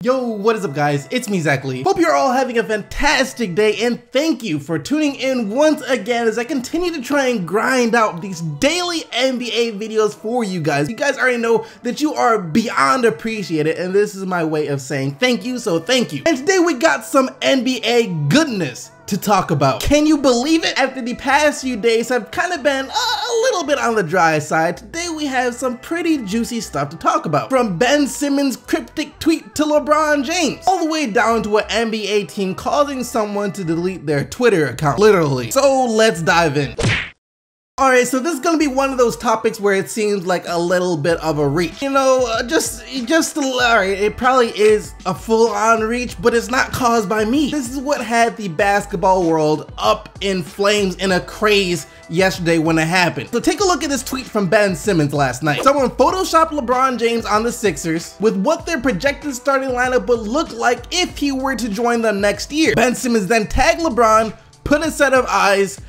Yo, what is up guys? It's me, Zach Lee. Hope you're all having a fantastic day and thank you for tuning in once again as I continue to try and grind out these daily NBA videos for you guys. You guys already know that you are beyond appreciated and this is my way of saying thank you, so thank you. And today we got some NBA goodness to talk about. Can you believe it? After the past few days have kind of been a little bit on the dry side, today we have some pretty juicy stuff to talk about. From Ben Simmons' cryptic tweet to LeBron James, all the way down to an NBA team causing someone to delete their Twitter account, literally. So let's dive in. Alright, so this is gonna be one of those topics where it seems like a little bit of a reach. You know, alright, it probably is a full-on reach, but it's not caused by me. This is what had the basketball world up in flames in a craze yesterday when it happened. So take a look at this tweet from Ben Simmons last night. Someone photoshopped LeBron James on the Sixers with what their projected starting lineup would look like if he were to join them next year. Ben Simmons then tagged LeBron, put a set of eyes,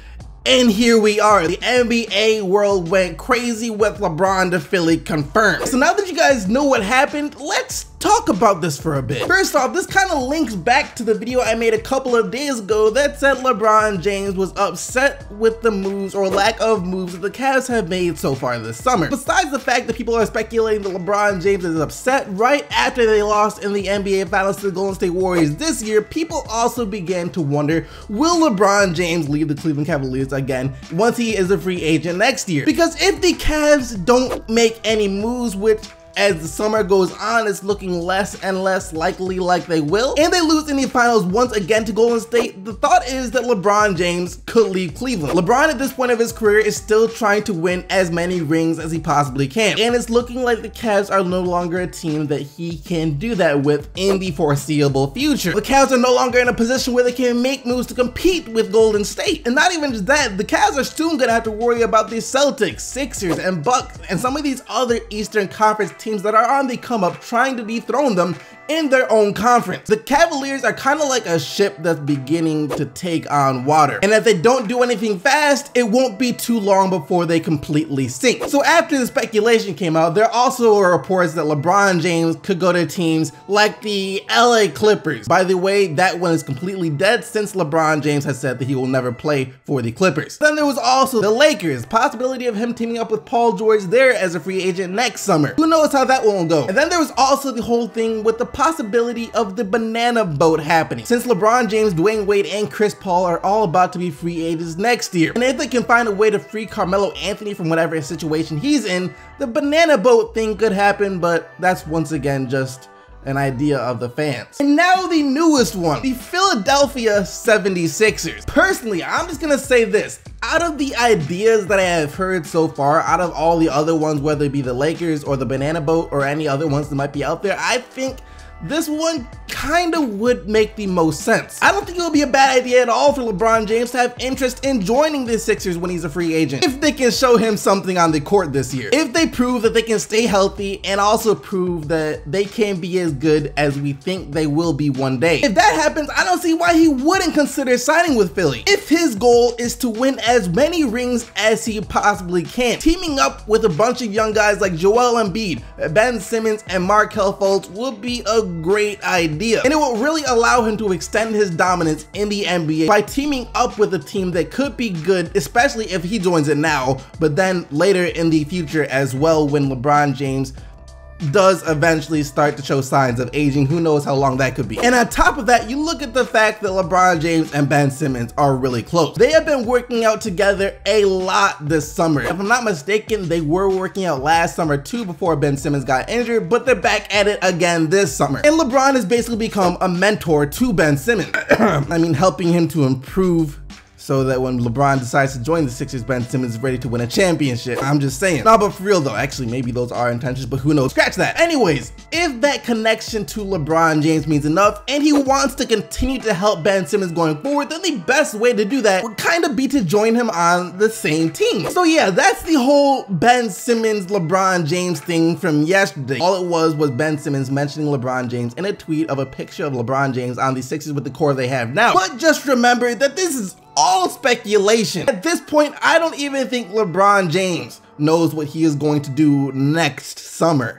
and here we are. The NBA world went crazy with LeBron to Philly confirmed. So now that you guys know what happened, let's talk about this for a bit. First off, this kind of links back to the video I made a couple of days ago that said LeBron James was upset with the moves or lack of moves that the Cavs have made so far this summer. Besides the fact that people are speculating that LeBron James is upset right after they lost in the NBA Finals to the Golden State Warriors this year, people also began to wonder, will LeBron James leave the Cleveland Cavaliers again once he is a free agent next year? Because if the Cavs don't make any moves, which as the summer goes on, it's looking less and less likely like they will, and they lose in the finals once again to Golden State, the thought is that LeBron James could leave Cleveland. LeBron at this point of his career is still trying to win as many rings as he possibly can, and it's looking like the Cavs are no longer a team that he can do that with in the foreseeable future. The Cavs are no longer in a position where they can make moves to compete with Golden State. And not even just that, the Cavs are soon gonna have to worry about the Celtics, Sixers, and Bucks, and some of these other Eastern Conference teams that are on the come up trying to dethrone them in their own conference. The Cavaliers are kind of like a ship that's beginning to take on water, and if they don't do anything fast, it won't be too long before they completely sink. So after the speculation came out, there also were reports that LeBron James could go to teams like the LA Clippers. By the way, that one is completely dead since LeBron James has said that he will never play for the Clippers. Then there was also the Lakers, possibility of him teaming up with Paul George there as a free agent next summer. Who knows how that one will go? And then there was also the whole thing with the possibility of the banana boat happening, since LeBron James, Dwayne Wade, and Chris Paul are all about to be free agents next year. And if they can find a way to free Carmelo Anthony from whatever situation he's in, the banana boat thing could happen, but that's once again just an idea of the fans. And now the newest one, the Philadelphia 76ers. Personally, I'm just gonna say this. Out of the ideas that I have heard so far, out of all the other ones, whether it be the Lakers or the banana boat or any other ones that might be out there, I think this one kind of would make the most sense. I don't think it would be a bad idea at all for LeBron James to have interest in joining the Sixers when he's a free agent, if they can show him something on the court this year. If they prove that they can stay healthy and also prove that they can be as good as we think they will be one day. If that happens, I don't see why he wouldn't consider signing with Philly. If his goal is to win as many rings as he possibly can, teaming up with a bunch of young guys like Joel Embiid, Ben Simmons, and Markelle Fultz would be a great idea, and it will really allow him to extend his dominance in the NBA by teaming up with a team that could be good, especially if he joins it now, but then later in the future as well when LeBron James does eventually start to show signs of aging. Who knows how long that could be. And on top of that, you look at the fact that LeBron James and Ben Simmons are really close. They have been working out together a lot this summer. If I'm not mistaken, they were working out last summer too before Ben Simmons got injured, but they're back at it again this summer. And LeBron has basically become a mentor to Ben Simmons. I mean, helping him to improve so that when LeBron decides to join the Sixers, Ben Simmons is ready to win a championship. I'm just saying. No, but for real though, actually maybe those are intentions, but who knows? Scratch that. Anyways, if that connection to LeBron James means enough and he wants to continue to help Ben Simmons going forward, then the best way to do that would kind of be to join him on the same team. So yeah, that's the whole Ben Simmons, LeBron James thing from yesterday. All it was Ben Simmons mentioning LeBron James in a tweet of a picture of LeBron James on the Sixers with the core they have now. But just remember that this is all speculation. At this point, I don't even think LeBron James knows what he is going to do next summer.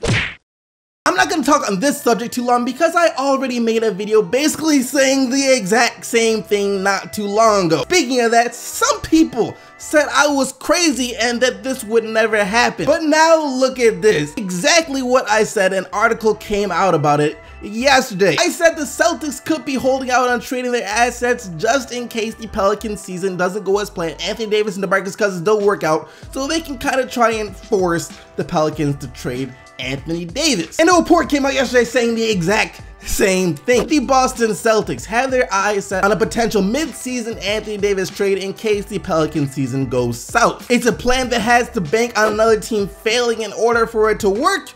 I'm not gonna talk on this subject too long because I already made a video basically saying the exact same thing not too long ago. Speaking of that, some people said I was crazy and that this would never happen. But now look at this. Exactly what I said, an article came out about it yesterday. I said the Celtics could be holding out on trading their assets just in case the Pelicans season doesn't go as planned. Anthony Davis and DeMarcus Cousins don't work out, so they can kind of try and force the Pelicans to trade Anthony Davis. And a report came out yesterday saying the exact same thing. The Boston Celtics have their eyes set on a potential mid-season Anthony Davis trade in case the Pelican season goes south. It's a plan that has to bank on another team failing in order for it to work,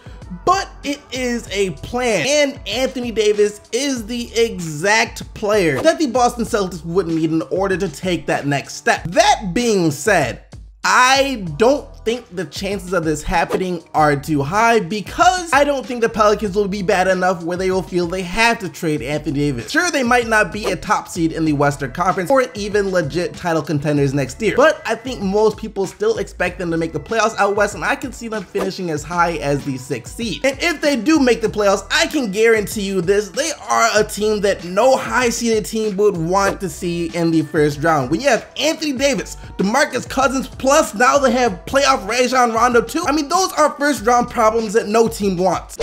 but it is a plan, and Anthony Davis is the exact player that the Boston Celtics would need in order to take that next step. That being said, I don't think the chances of this happening are too high because I don't think the Pelicans will be bad enough where they will feel they have to trade Anthony Davis. Sure, they might not be a top seed in the Western Conference or even legit title contenders next year, but I think most people still expect them to make the playoffs out west, and I can see them finishing as high as the 6th seed. And if they do make the playoffs, I can guarantee you this, they are a team that no high-seeded team would want to see in the first round. When you have Anthony Davis, DeMarcus Cousins, plus now they have playoff Rajon Rondo too. I mean, those are first round problems that no team wants.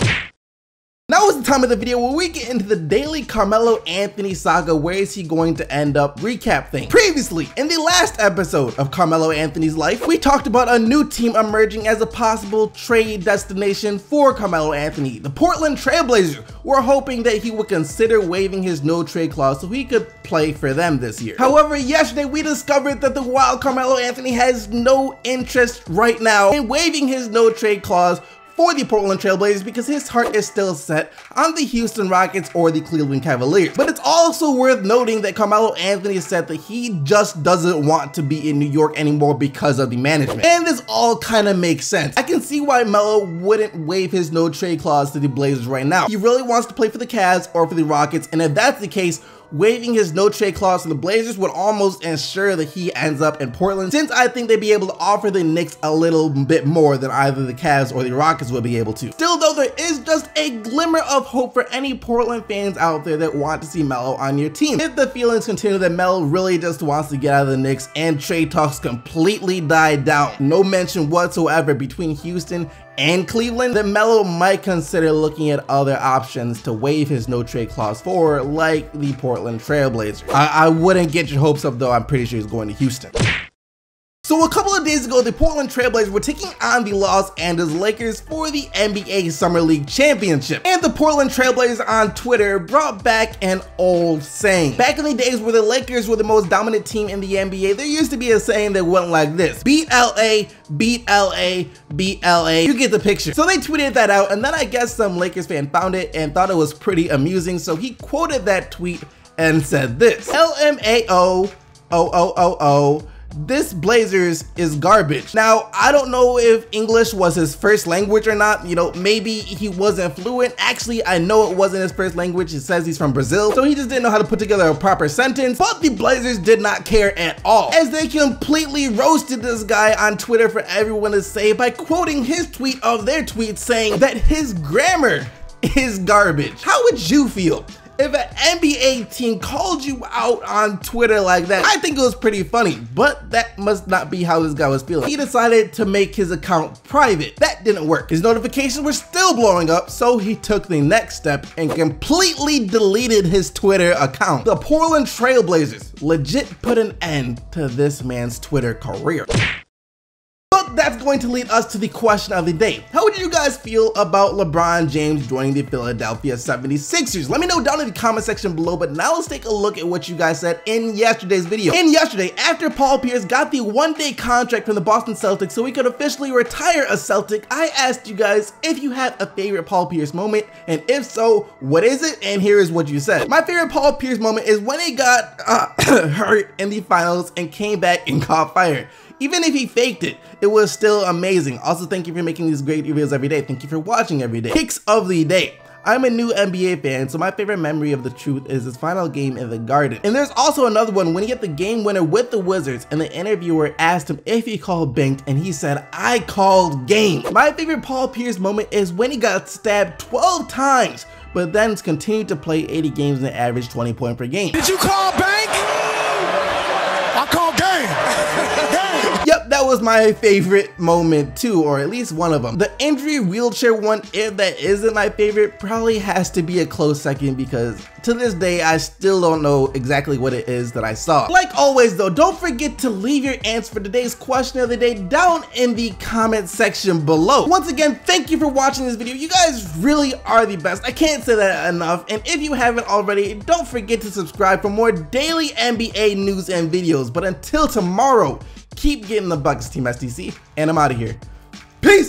Now is the time of the video where we get into the daily Carmelo Anthony saga. Where is he going to end up recap thing. Previously, in the last episode of Carmelo Anthony's life, we talked about a new team emerging as a possible trade destination for Carmelo Anthony. The Portland Trail Blazers were hoping that he would consider waiving his no trade clause so he could play for them this year. However, yesterday we discovered that the wild Carmelo Anthony has no interest right now in waiving his no trade clause for the Portland Trail Blazers because his heart is still set on the Houston Rockets or the Cleveland Cavaliers. But it's also worth noting that Carmelo Anthony said that he just doesn't want to be in New York anymore because of the management. And this all kind of makes sense. I can see why Melo wouldn't waive his no trade clause to the Blazers right now. He really wants to play for the Cavs or for the Rockets, and if that's the case, waiving his no trade clause to the Blazers would almost ensure that he ends up in Portland, since I think they'd be able to offer the Knicks a little bit more than either the Cavs or the Rockets would be able to. Still though, there is just a glimmer of hope for any Portland fans out there that want to see Melo on your team. If the feelings continue that Melo really just wants to get out of the Knicks and trade talks completely died down, no mention whatsoever between Houston and Cleveland, then Melo might consider looking at other options to waive his no trade clause for, like the Portland Trail Blazers. I wouldn't get your hopes up though, I'm pretty sure he's going to Houston. So a couple of days ago, the Portland Trail Blazers were taking on the Los Angeles Lakers for the NBA Summer League Championship. And the Portland Trail Blazers on Twitter brought back an old saying. Back in the days where the Lakers were the most dominant team in the NBA, there used to be a saying that went like this: beat LA, beat LA, beat LA. You get the picture. So they tweeted that out, and then I guess some Lakers fan found it and thought it was pretty amusing, so he quoted that tweet and said this: LMAO, this Blazers is garbage. Now, I don't know if English was his first language or not. You know, maybe he wasn't fluent. Actually, I know it wasn't his first language. It says he's from Brazil, so he just didn't know how to put together a proper sentence. But the Blazers did not care at all, as they completely roasted this guy on Twitter for everyone to say by quoting his tweet of their tweet saying that his grammar is garbage. How would you feel if an NBA team called you out on Twitter like that? I think it was pretty funny, but that must not be how this guy was feeling. He decided to make his account private. That didn't work. His notifications were still blowing up, so he took the next step and completely deleted his Twitter account. The Portland Trail Blazers legit put an end to this man's Twitter career. But that's going to lead us to the question of the day. How would you guys feel about LeBron James joining the Philadelphia 76ers? Let me know down in the comment section below, but now let's take a look at what you guys said in yesterday's video. Yesterday, after Paul Pierce got the one-day contract from the Boston Celtics so he could officially retire a Celtic, I asked you guys if you had a favorite Paul Pierce moment, and if so, what is it? And here is what you said. My favorite Paul Pierce moment is when he got hurt in the finals and came back and caught fire. Even if he faked it, it was still amazing. Also, thank you for making these great videos every day. Thank you for watching every day. Picks of the day. I'm a new NBA fan, so my favorite memory of the truth is his final game in the Garden. And there's also another one when he hit the game winner with the Wizards and the interviewer asked him if he called banked and he said, "I called game." My favorite Paul Pierce moment is when he got stabbed 12 times, but then continued to play 80 games and average 20 points per game. Did you call bank? I called game. Yep, that was my favorite moment too, or at least one of them. The injury wheelchair one, if that isn't my favorite, probably has to be a close second because to this day, I still don't know exactly what it is that I saw. Like always though, don't forget to leave your answer for today's question of the day down in the comment section below. Once again, thank you for watching this video. You guys really are the best. I can't say that enough. And if you haven't already, don't forget to subscribe for more daily NBA news and videos. But until tomorrow, keep getting the bucks, Team SDC, and I'm out of here. Peace!